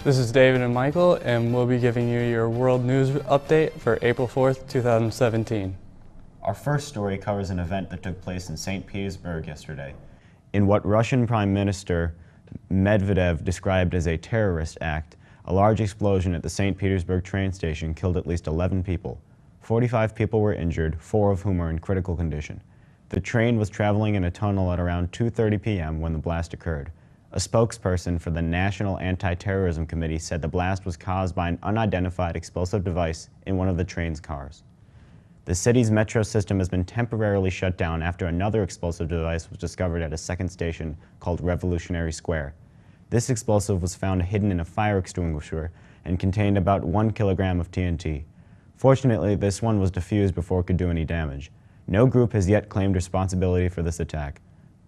This is David and Michael, and we'll be giving you your world news update for April 4th, 2017. Our first story covers an event that took place in St. Petersburg yesterday, in what Russian Prime Minister Medvedev described as a terrorist act. A large explosion at the St. Petersburg train station killed at least 11 people. 45 people were injured, 4 of whom are in critical condition. The train was traveling in a tunnel at around 2:30 p.m. when the blast occurred. A spokesperson for the National Anti-Terrorism Committee said the blast was caused by an unidentified explosive device in one of the train's cars. The city's metro system has been temporarily shut down after another explosive device was discovered at a second station called Revolutionary Square. This explosive was found hidden in a fire extinguisher and contained about 1 kilogram of TNT. Fortunately, this one was defused before it could do any damage. No group has yet claimed responsibility for this attack.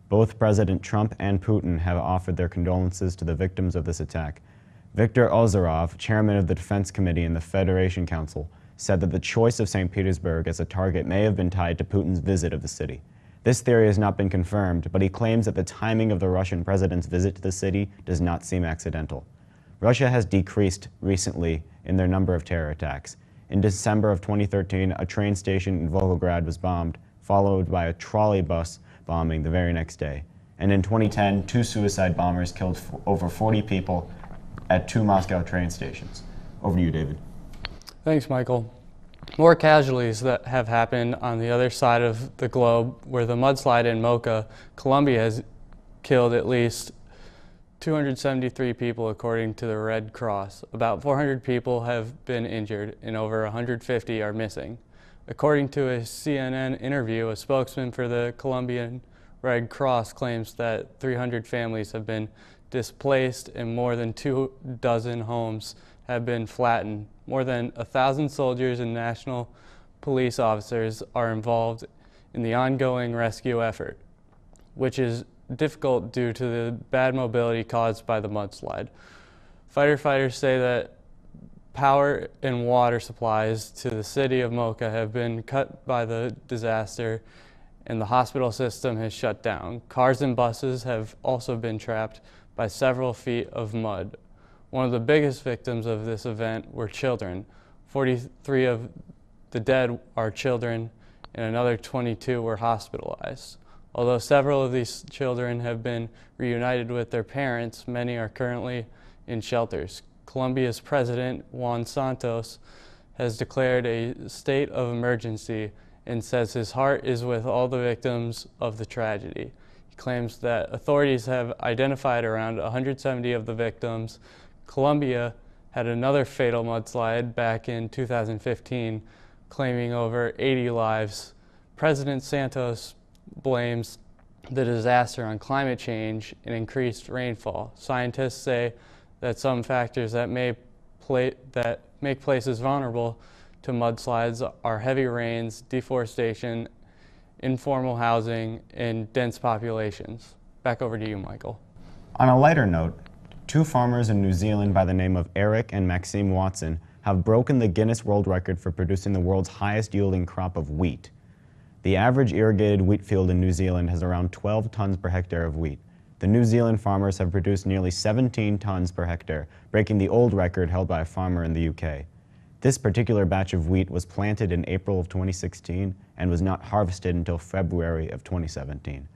Both President Trump and Putin have offered their condolences to the victims of this attack. Viktor Ozerov, chairman of the Defense Committee in the Federation Council, said that the choice of St. Petersburg as a target may have been tied to Putin's visit of the city. This theory has not been confirmed, but he claims that the timing of the Russian president's visit to the city does not seem accidental. Russia has decreased recently in their number of terror attacks. In December of 2013, a train station in Volgograd was bombed, followed by a trolley bus bombing the very next day. And in 2010, 2 suicide bombers killed over 40 people at 2 Moscow train stations. Over to you, David. Thanks, Michael. More casualties that have happened on the other side of the globe, where the mudslide in Mocha, Colombia, has killed at least 273 people according to the Red Cross. About 400 people have been injured and over 150 are missing. According to a CNN interview, a spokesman for the Colombian Red Cross claims that 300 families have been displaced and more than 24 homes have been flattened. More than 1,000 soldiers and national police officers are involved in the ongoing rescue effort, which is difficult due to the bad mobility caused by the mudslide. Firefighters say that power and water supplies to the city of Mocha have been cut by the disaster, and the hospital system has shut down. Cars and buses have also been trapped by several feet of mud. One of the biggest victims of this event were children. 43 of the dead are children, and another 22 were hospitalized. Although several of these children have been reunited with their parents, many are currently in shelters. Colombia's President Juan Santos has declared a state of emergency and says his heart is with all the victims of the tragedy. He claims that authorities have identified around 170 of the victims. Colombia had another fatal mudslide back in 2015, claiming over 80 lives. President Santos blames the disaster on climate change and increased rainfall. Scientists say that some factors that make places vulnerable to mudslides are heavy rains, deforestation, informal housing, and dense populations. Back over to you, Michael. On a lighter note, 2 farmers in New Zealand by the name of Eric and Maxime Watson have broken the Guinness World Record for producing the world's highest yielding crop of wheat. The average irrigated wheat field in New Zealand has around 12 tons per hectare of wheat. The New Zealand farmers have produced nearly 17 tons per hectare, breaking the old record held by a farmer in the UK. This particular batch of wheat was planted in April of 2016 and was not harvested until February of 2017.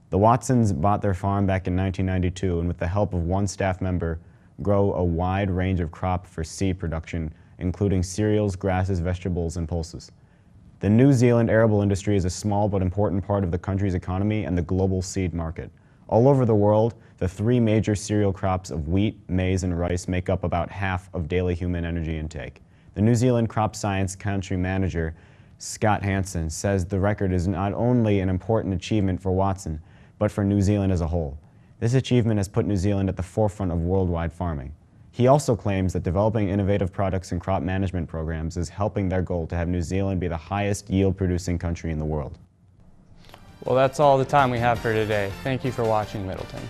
The Watsons bought their farm back in 1992 and with the help of 1 staff member, grow a wide range of crop for seed production, including cereals, grasses, vegetables, and pulses. The New Zealand arable industry is a small but important part of the country's economy and the global seed market. All over the world, the 3 major cereal crops of wheat, maize, and rice make up about half of daily human energy intake. The New Zealand Crop Science Country Manager, Scott Hansen, says the record is not only an important achievement for Watson, but for New Zealand as a whole. This achievement has put New Zealand at the forefront of worldwide farming. He also claims that developing innovative products and crop management programs is helping their goal to have New Zealand be the highest yield-producing country in the world. Well, that's all the time we have for today. Thank you for watching Middleton.